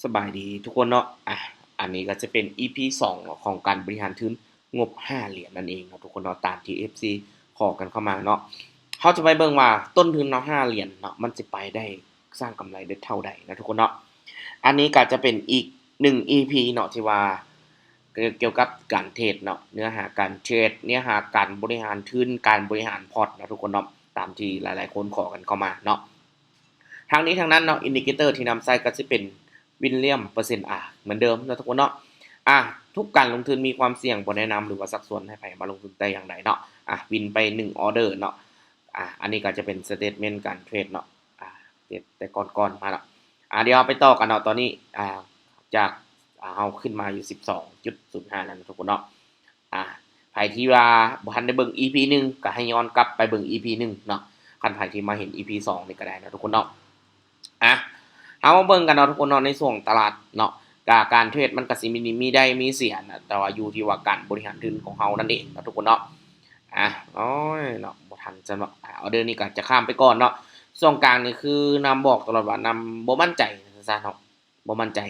สบายดีทุกคนเนาะอันนี้ก็จะเป็น EP 2เนาะของการบริหารทุนงบ5เหรียญนั่นเองเนาะทุกคนเนาะตามที่ FC ขอกันเข้ามาเนาะเขาจะไปเบิ่งว่าต้นทุนเนาะ5เหรียญเนาะมันจะไปได้สร้างกำไรได้เท่าใดนะทุกคนเนาะอันนี้ก็จะเป็นอีก1 EP เนาะที่ว่าเกี่ยวกับการเทรดเนาะเนื้อหาการเทรดเนื้อหาการบริหารทุนการบริหารพอร์ตนะทุกคนเนาะตามที่หลายๆคนขอกันเข้ามาเนาะทางนี้ทางนั้นเนาะอินดิเคเตอร์ที่นำใส่ก็จะเป็น วิลเลียมเปอร์เซ็นต์เหมือนเดิมนะทุกคนเนาะทุกการลงทุนมีความเสี่ยงบ่แนะนำหรือว่าสักส่วนให้ไผมาลงทุนแต่อย่างใดเนาะวินไป1ออเดอร์เนาะอันนี้ก็จะเป็นสเตทเมนต์การเทรดเนาะแต่ก่อนๆมาเนาะเดี๋ยวเราไปต่อกันเนาะตอนนี้จากเฮาขึ้นมาอยู่ 12.05 แล้วนะทุกคนเนาะไผที่ว่าบ่ทันได้เบิ่ง EP 1ก็ให้ย้อนกลับไปเบิ่ง EP 1เนาะคันไผที่มาเห็น EP 2นี่ก็ได้นะทุกคนเนาะอ่ะ เอามาเบิ่งกันเนาะทุกคนเนาะในส่วนตลาดเนาะการเทรดมันก็สิมีได้มีเสียนะแต่ว่าอยู่ที่ว่าการบริหารทุนของเฮานั่นเองเนาะทุกคนเนาะโอ้ยเนาะบ่ทันจะเนาะออเดอร์นี้ก็จะข้ามไปก่อนเนาะช่วงกลางนี่คือนำบอกตลอดว่านำบ่มั่นใจซะเนาะบ่มั่นใจ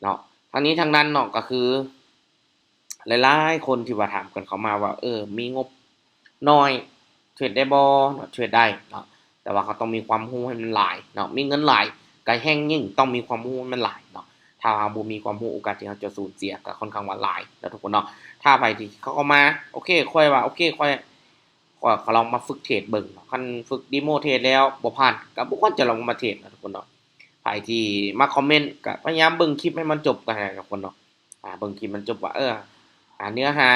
เนาะทางนี้ทางนั้นเนาะก็คือหลายๆคนที่ว่าถามกันเข้ามาว่ามีงบน้อยเทรดได้บ่เนาะเทรดได้เนาะแต่ว่าเขาต้องมีความรู้ให้มันหลายเนาะมีเงินหลาย ก็แฮ่งยิ่งต้องมีความรู้มันหลายเนาะถ้าเราบ่มีความรู้โอกาสที่เราจะสูญเสียก็ค่อนข้างว่าหลายนะทุกคนเนาะถ้าไผที่เขาเอามาโอเคค่อยว่าโอเคค่อยก็ลองมาฝึกเทรดเบิ่งเนาะคันฝึก Demo เทรดแล้วบ่ผ่านก็บ่ควรจะลองมาเทรดนะทุกคนเนาะไผที่มาคอมเมนต์ก็พยายามเบิ่งคลิปให้มันจบก็ได้นะทุกคนเนาะเบิ่งคลิปมันจบว่าเนื้อหา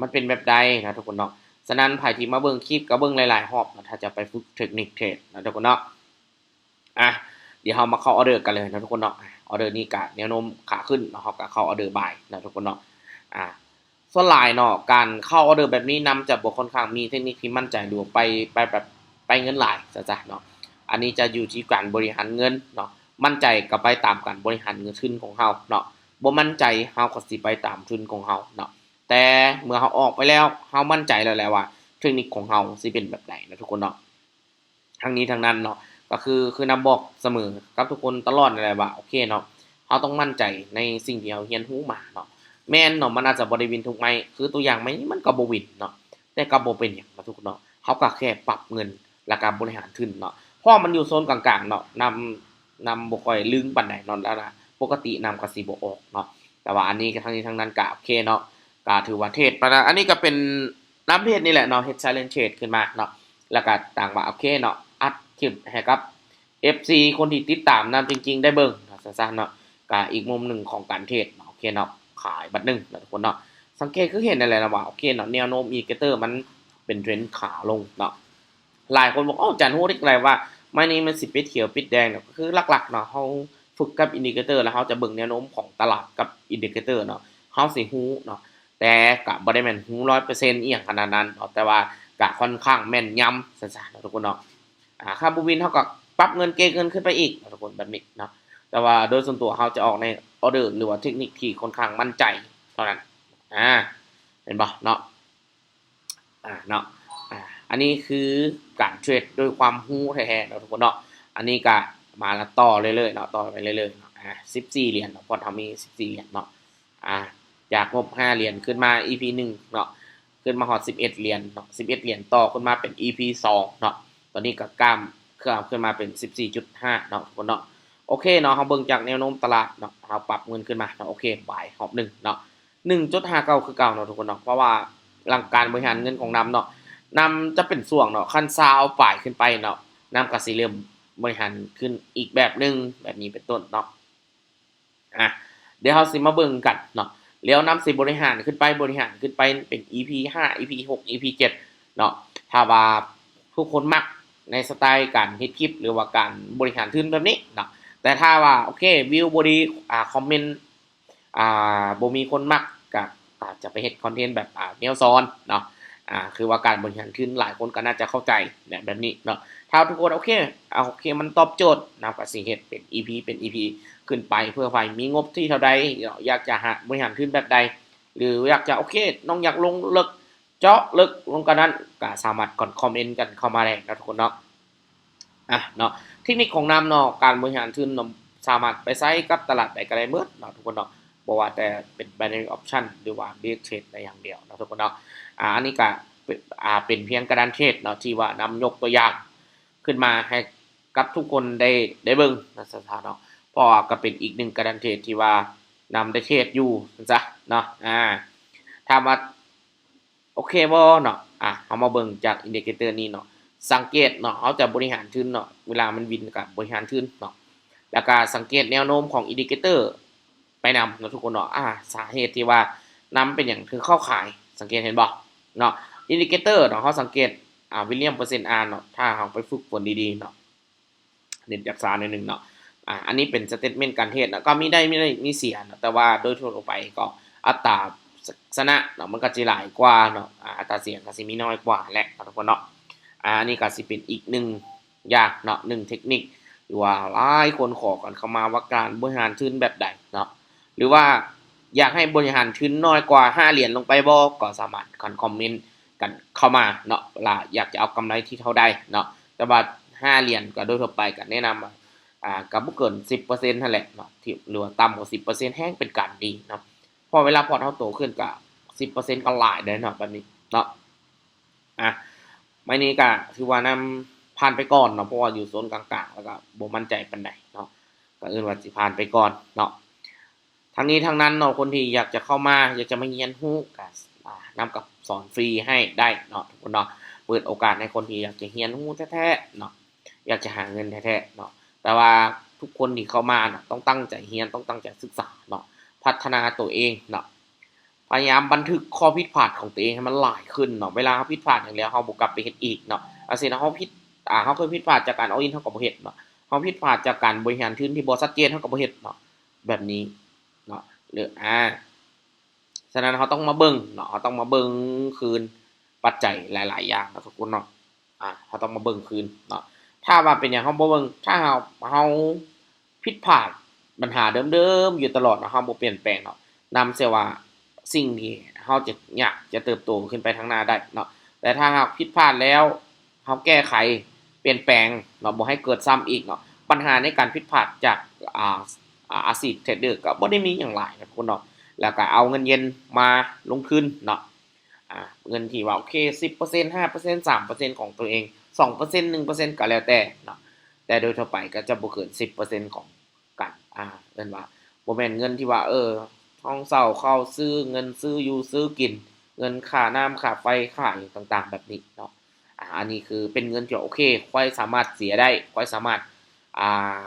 มันเป็นแบบใดนะทุกคนเนาะฉะนั้นไผที่มาเบิ่งคลิปก็เบิ่งหลายๆรอบนะถ้าจะไปฝึกเทคนิคเทรดนะทุกคนเนาะอ่ะ เดี๋ยวเรามาเข้าออเดอร์กันเลยนะทุกคนเนาะออเดอร์นี้ก็แนวโน้มขาขึ้นเนาะเราก็เข้าออเดอร์บ่ายนะทุกคนเนาะอ่าส่วนหลายเนาะการเข้าออเดอร์แบบนี้นำจะบ่ค่อนข้างมีเทคนิคที่มั่นใจดูไปแบบไปเงินหลายซะจ้ะเนาะอันนี้จะอยู่ที่การบริหารเงินเนาะมั่นใจก็ไปตามการบริหารเงินทุนของเราเนาะบ่มั่นใจเราก็สิไปตามทุนของเราเนาะแต่เมื่อเราออกไปแล้วเรามั่นใจแล้วแหละว่าเทคนิคของเราสิเป็นแบบใดนะทุกคนเนาะทั้งนี้ทั้งนั้นเนาะ ก็คือนำบอกเสมอกับทุกคนตลอดนั่นแหละว่าโอเคเนาะเราต้องมั่นใจในสิ่งที่เราเรียนรู้มาเนาะแม่นเนาะมันอาจจะบ่ได้วินทุกไม้คือตัวอย่างไม้มันก็บ่วินเนาะแต่ก็บ่เป็นหยังเนาะทุกคนเนาะเราก็แค่ปรับเงินและการบริหารทุนเนาะเพราะมันอยู่โซนกลางๆเนาะนำบ่ค่อยลึงปานใดเนาะแล้วนะปกตินำก็สิบ่ออกเนาะแต่ว่าอันนี้ทั้งนี้ทั้งนั้นก็โอเคเนาะก็ถือว่าเทรดปานนั้นอันนี้ก็เป็นน้ำเทรดนี่แหละเนาะเฮ็ด silent trade ขึ้นมาเนาะแล้วก็ต่างว่าโอเคเนาะอัดคลิปให้กับ FC คนที่ติดตามนำจริงๆได้เบิ่งสั้นๆเนาะก็อีกมุมหนึ่งของการเทรดเนาะโอเคเนาะขายบัดนึงนะทุกคนเนาะสังเกตคือเห็นอะไรนะว่าโอเคเนาะแนวโน้มอินดิเคเตอร์มันเป็นเทรนด์ขาลงเนาะหลายคนบอกอาจารย์ฮู้ได้ไงว่าไม้นี้มันสิปิดเขียวปิดแดงเนาะก็คือหลักๆเนาะเฮาฝึกกับอินดิเคเตอร์แล้วเฮาจะเบิ่งแนวโน้มของตลาดกับอินดิเคเตอร์เนาะเฮาสิฮู้เนาะแต่ก็บ่ได้แม่นฮู้100%อีหยังขนาดนั้นเนาะแต่ว่าก็ค่อนข้างแม่นยำสั้นๆเนาะทุกคนเนาะค่าบ่วินเท่ากับ ปรับเงินเก็งเงินขึ้นไปอีกทุกคนแบบนี้เนาะแต่ว่าโดยส่วนตัวเขาจะออกในออเดอร์หรือว่าเทคนิคที่ค่อนข้างมั่นใจเท่านั้นเห็นป่ะเนาะเนาะอันนี้คือการเทรดด้วยความรู้แท้ๆเนาะทุกคนเนาะอันนี้ก็มาละต่อเรื่อยๆเนาะต่อไปเรื่อยๆเนาะ14เหรียญเนาะพอทำมี14เหรียญเนาะจากงบ5เหรียญขึ้นมา EP 1เนาะขึ้นมาฮอด11เหรียญเนาะ11เหรียญต่อขึ้นมาเป็น EP 2เนาะตอนนี้ก็กล้ามขึ้นมาเป็น 14.5 เนาะทุกคนเนาะโอเคเนาะเราเบิ่งจากแนวโน้มตลาดเนาะเราปรับเงินขึ้นมาเนาะโอเคบ่ายหอบ1เนาะ 1.59 คือเก่าเนาะทุกคนเนาะเพราะว่าหลังการบริหารเงินของนำเนาะนำจะเป็นส่วงเนาะคันซาวฝ่ายขึ้นไปเนาะนำก็สิเริ่มบริหารขึ้นอีกแบบนึงแบบนี้เป็นต้นเนาะเดี๋ยวเราสิมาเบิ่งกันเนาะแล้วนำสิบริหารขึ้นไปเป็น EP 5 EP 6 EP 7เนาะถ้าว่าผู้คนมักในสไตล์การเฮ็ดคลิปหรือว่าการบริหารทุนแบบนี้เนาะแต่ถ้าว่าโอเควิวบ่ดีคอมเมนต์บ่มีคนมักก็อาจจะไปเฮ็ดคอนเทนต์แบบแนวซ้อนเนาะคือว่าการบริหารทุนหลายคนก็น่าจะเข้าใจแบบนี้เนาะถ้าทุกคนโอเคมันตอบโจทย์นะก็สิเฮ็ดเป็น EP ขึ้นไปเพื่อไฟมีงบที่เท่าใดอยากจะหาบริหารทุนแบบใดหรืออยากจะโอเคน้องอยากลงลึกเจาะลึกลงกว่านั้นก็สามารถกดคอมเมนต์กันเข้ามาได้นะทุกคนเนาะเนาะเทคนิคของนำเนาะการบริหารทุน สามารถไปใช้กับตลาดใดก็ได้หมดเนาะทุกคนเนาะบ่ว่าแต่เป็น binary option หรือว่า direct trade ได้อย่างเดียวเนาะทุกคนเนาะอันนี้ก็เป็นเพียงกระดานเทรดเนาะที่ว่านำยกตัวอย่างขึ้นมาให้กับทุกคนได้เบิ่งนะสถานเนาะเพราะว่าก็เป็นอีกหนึ่งกระดานเทรดที่ว่านำได้เทรดอยู่จ้ะเนาะถามว่าโอเคบ่เนาะเฮามาเบิ่งจากอินดิเคเตอร์นี้เนาะสังเกตเนาะเฮาจะบริหารทุนเนาะเวลามันวินก็บริหารทุนเนาะแล้วก็สังเกตแนวโน้มของอินดิเคเตอร์ไปนำเนาะทุกคนเนาะสาเหตุที่ว่านำเป็นหยังถึงเข้าขายสังเกตเห็นบ่เนาะอินดิเคเตอร์เนาะเฮาสังเกตวิลเลียมเปอร์เซ็นต์ R เนาะถ้าเฮาไปฝึกฝนดีๆเนาะเน้นจากษาหน่อยนึงเนาะอันนี้เป็นสเตตเมนต์การเทรดนะก็มีเสียนะแต่ว่าโดยทั่วไปก็อัตราชนะเนาะมันก็จะหลายกว่าเนาะอัตราเสี่ยงก็สิมีน้อยกว่าแหละทุกคนเนาะอันนี้ก็สิเป็นอีกหนึ่งอย่างเนาะหนึ่งเทคนิคหรือว่าหลายคนขอกันเข้ามาว่าการบริหารทุนแบบใดเนาะหรือว่าอยากให้บริหารทุนน้อยกว่า5เหรียญลงไปบ่ก็สามารถคอมเมนต์กันเข้ามาเนาะเวลาอยากจะเอากำไรที่เท่าใดเนาะแต่ว่า5เหรียญก็โดยทั่วไปก็แนะนำก็บ่เกิน 10% นั่นแหละเนาะที่หรือว่าต่ำกว่า 10% แฮงเป็นการดีเนาะพอเวลาพอร์ตเฮาโตขึ้นก็ 10% ก็หลายได้เนาะแบบนี้เนาะไม้นี้ก็ถือว่านำผ่านไปก่อนเนาะเพราะว่าอยู่โซนกลางๆแล้วก็บ่มั่นใจปานใดเนาะก็ว่าสิผ่านไปก่อนเนาะทั้งนี้ทั้งนั้นเนาะคนที่อยากจะเข้ามาอยากจะมาเรียนรู้ก็นำกับสอนฟรีให้ได้เนาะทุกคนเนาะเปิดโอกาสให้คนที่อยากจะเรียนรู้แท้ๆเนาะอยากจะหาเงินแท้ๆเนาะแต่ว่าทุกคนที่เข้ามาเนาะต้องตั้งใจเรียนต้องตั้งใจศึกษาเนาะพัฒนาตัวเองเนาะพยายามบันทึกข้อผิดพลาดของตัวเองให้มันหลายขึ้นเนาะเวลาเฮาผิดพลาดอย่างแล้วเฮาบ่กลับไปเฮ็ดอีกเนาะอาเฮาเฮาเคยผิดพลาดจากการall in เฮาก็บ่เฮ็ดเนาะเฮาผิดพลาดจากการบริหารทุนที่บ่ชัดเจนเฮาก็บ่เฮ็ดเนาะแบบนี้เนาะหรือฉะนั้นเฮาต้องมาเบิ่งเนาะเฮาต้องมาเบิ่งคืนปัจจัยหลายๆอย่างเนาะทุกคนเนาะเฮาต้องมาเบิ่งคืนเนาะถ้าว่าเป็นหยังเฮาบ่เบิ่งถ้าเฮาผิดพลาดปัญหาเดิมๆอยู่ตลอดเนาะเฮาบ่เปลี่ยนแปลงเนาะนำเสียว่าสิ่งที่เฮาจะอยากจะเติบโตขึ้นไปข้างหน้าได้เนาะแต่ถ้าหากผิดพลาดแล้วเฮาแก้ไขเปลี่ยนแปลงเนาะบ่ให้เกิดซ้ำอีกเนาะปัญหาในการผิดพลาดจากอาชีพเทรดเดอร์ก็บ่ได้มีหยังหลายนะทุกคนเนาะแล้วก็เอาเงินเย็นมาลงทุนเนาะเงินที่ว่าโอเค 10% 5% 3%ของตัวเอง 2% 1%ก็แล้วแต่เนาะแต่โดยทั่วไปก็จะบ่เกิน 10% ของกันเอิ้นว่าบ่แม่นเงินที่ว่าท้องเช้าเข้าซื้อเงินซื้ออยู่ซื้อกินเงินค่าน้ำค่าไฟค่าหยังต่างๆแบบนี้เนาะอันนี้คือเป็นเงินที่โอเคค่อยสามารถเสียได้ค่อยสามารถอ่า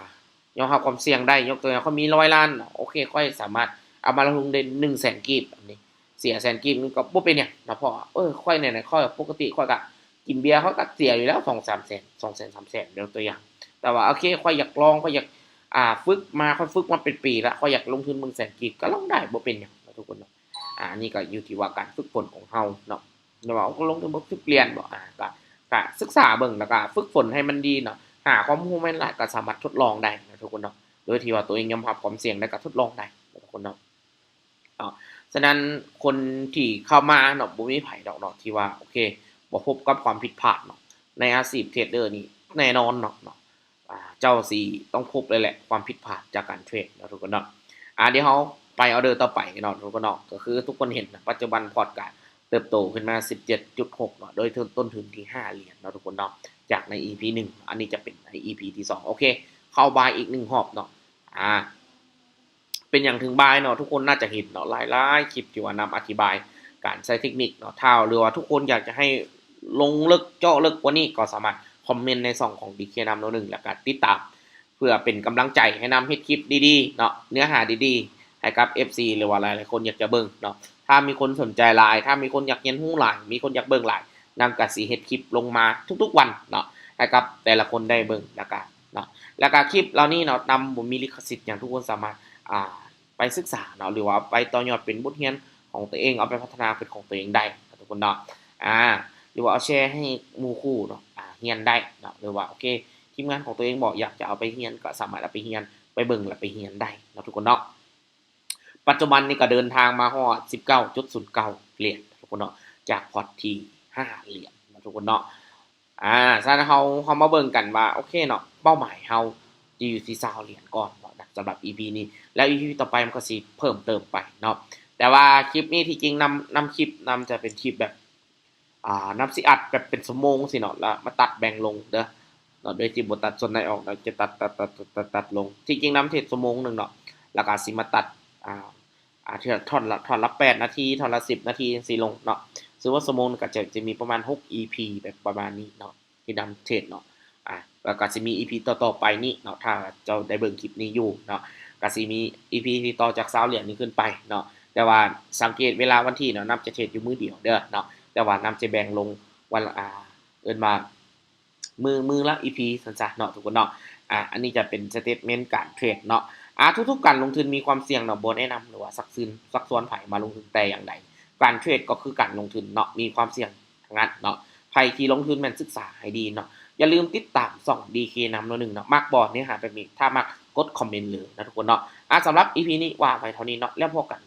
ยอมรับความเสี่ยงได้ยกตัวอย่างเขามี100ล้านโอเคค่อยสามารถเอามาลงทุนได้100,000กีบแบบนี้เสีย100,000กีบมันก็บ่เป็นหยังเนาะเพราะค่อยไหนๆค่อยปกติค่อยก็กินเบียร์เขาก็เสียอยู่แล้ว2-3แสน200,000 300,000ยกตัวอย่างแต่ว่าโอเคค่อยอยากลองค่อยอยากฝึกมาค่อยฝึกมาเป็นปีแล้วค่อยอยากลงทุน100,000กีบก็ลองได้บ่เป็นหยังทุกคนเนาะอันนี้ก็อยู่ที่ว่าการฝึกฝนของเฮาเนาะแต่ว่าลงทุนบ่ฝึกเรียนบ่ก็ศึกษาเบิ่งแล้วก็ฝึกฝนให้มันดีเนาะหาความรู้แม่นหลายก็สามารถทดลองได้นะทุกคนเนาะโดยที่ว่าตัวเองยอมรับความเสี่ยงได้ก็ทดลองได้ทุกคนเนาะฉะนั้นคนที่เข้ามาเนาะบ่มีไผดอกเนาะที่ว่าโอเคบ่พบกับความผิดพลาดเนาะในอาชีพเทรดเดอร์นี่แน่นอนเนาะเจ้าสิต้องพบเลยแหละความผิดพลาดจากการเทรดเนาะทุกคนเนาะเดี๋ยวเราไปออเดอร์ต่อไปเนาะทุกคนเนาะก็คือทุกคนเห็นนะปัจจุบันพอร์ตก็เติบโตขึ้นมา 17.6 เนาะโดยต้นทุนที่5เหรียญเนาะทุกคนเนาะจากใน EP 1อันนี้จะเป็นใน EP ที่2โอเคเข้าบายอีก1รอบเนาะเป็นอย่างถึงบายเนาะทุกคนน่าจะเห็นเนาะหลายๆคลิปที่ว่านำอธิบายการใช้เทคนิคเนาะถ้าหรือว่าทุกคนอยากจะให้ลงลึกเจาะลึกกว่านี้ก็สามารถคอมเมนต์ในช่องของ DK นำ1แล้วก็ติดตามเพื่อเป็นกำลังใจให้นำเฮ็ดคลิปดีๆเนาะเนื้อหาดีๆให้กับ FC หรือว่าหลายๆคนอยากจะเบิ่งเนาะถ้ามีคนสนใจหลายถ้ามีคนอยากเรียนรู้หลายมีคนอยากเบิ่งหลายนำก็สิเฮ็ดคลิปลงมาทุกๆวันเนาะให้กับแต่ละคนได้เบิ่งแล้วก็เนาะแล้วก็คลิปเหล่านี้เนาะนำบ่มีลิขสิทธิ์หยังทุกคนสามารถไปศึกษาเนาะหรือว่าไปต่อยอดเป็นบทเรียนของตัวเองเอาไปพัฒนาเป็นของตัวเองได้ทุกคนเนาะหรือว่าเอาแชร์ให้หมู่คู่เนาะเรียนได้เนาะหรือว่าโอเคทีมงานของตัวเองบอกอยากจะเอาไปเรียนก็สามารถเอาไปเรียนไปเบิ่งแล้วไปเรียนได้เนาะทุกคนเนาะปัจจุบันนี้ก็เดินทางมาฮอด 19.09 เหรียญทุกคนเนาะจากพอร์ตที่5เหรียญเนาะทุกคนเนาะฉะนั้นเฮามาเบิ่งกันว่าโอเคเนาะเป้าหมายเฮาจะอยู่ที่20เหรียญก่อนเนาะ สำหรับ EP นี้แล้ว EP ต่อไปมันก็สิเพิ่มเติมไปเนาะแต่ว่าคลิปนี้ที่จริงนำคลิปนำจะเป็นคลิปแบบนำสิอัดแบบเป็นชั่วโมงสิเนาะแล้วมาตัดแบ่งลงเด้อเนาะโดยที่บ่ตัดส่วนไหนออกเราจะตัดลงที่จริงนำเทศชั่วโมงนึงเนาะแล้วก็สิมาตัดเทื่อท่อนละ8นาทีท่อนละ10นาทีจังซี่ลงเนาะซึ่งว่าชั่วโมงนึงก็จะมีประมาณ6 EP แบบประมาณนี้เนาะที่นำเทศเนาะแล้วก็สิมี EP ต่อๆไปนี่เนาะถ้าเจ้าได้เบิ่งคลิปนี้อยู่เนาะก็สิมี EP ที่ต่อจาก20เหรียญนี้ขึ้นไปเนาะแต่ว่าสังเกตเวลาวันที่เนาะนำจะเทศอยู่มื้อเดียวเด้อเนาะแต่ว่านำจะแบ่งลงวันละเอิ้นว่ามือละ EP ซั่นซะเนาะทุกคนเนาะอันนี้จะเป็นสเตตเมนต์การเทรดเนาะทุกๆการลงทุนมีความเสี่ยงเนาะบ่แนะนำหรือว่าซักซ้อนไผมาลงทุนแต่อย่างใดการเทรดก็คือการลงทุนเนาะมีความเสี่ยงทั้งนั้นเนาะไผที่ลงทุนแม่นศึกษาให้ดีเนาะอย่าลืมติดตามช่อง DK นำเนาะ1เนาะมักบ่เนื้อหาแบบนี้ถ้ามักกดคอมเมนต์เลยนะทุกคนเนาะสำหรับ EP นี้ว่าไว้เท่านี้เนาะแล้วพบกัน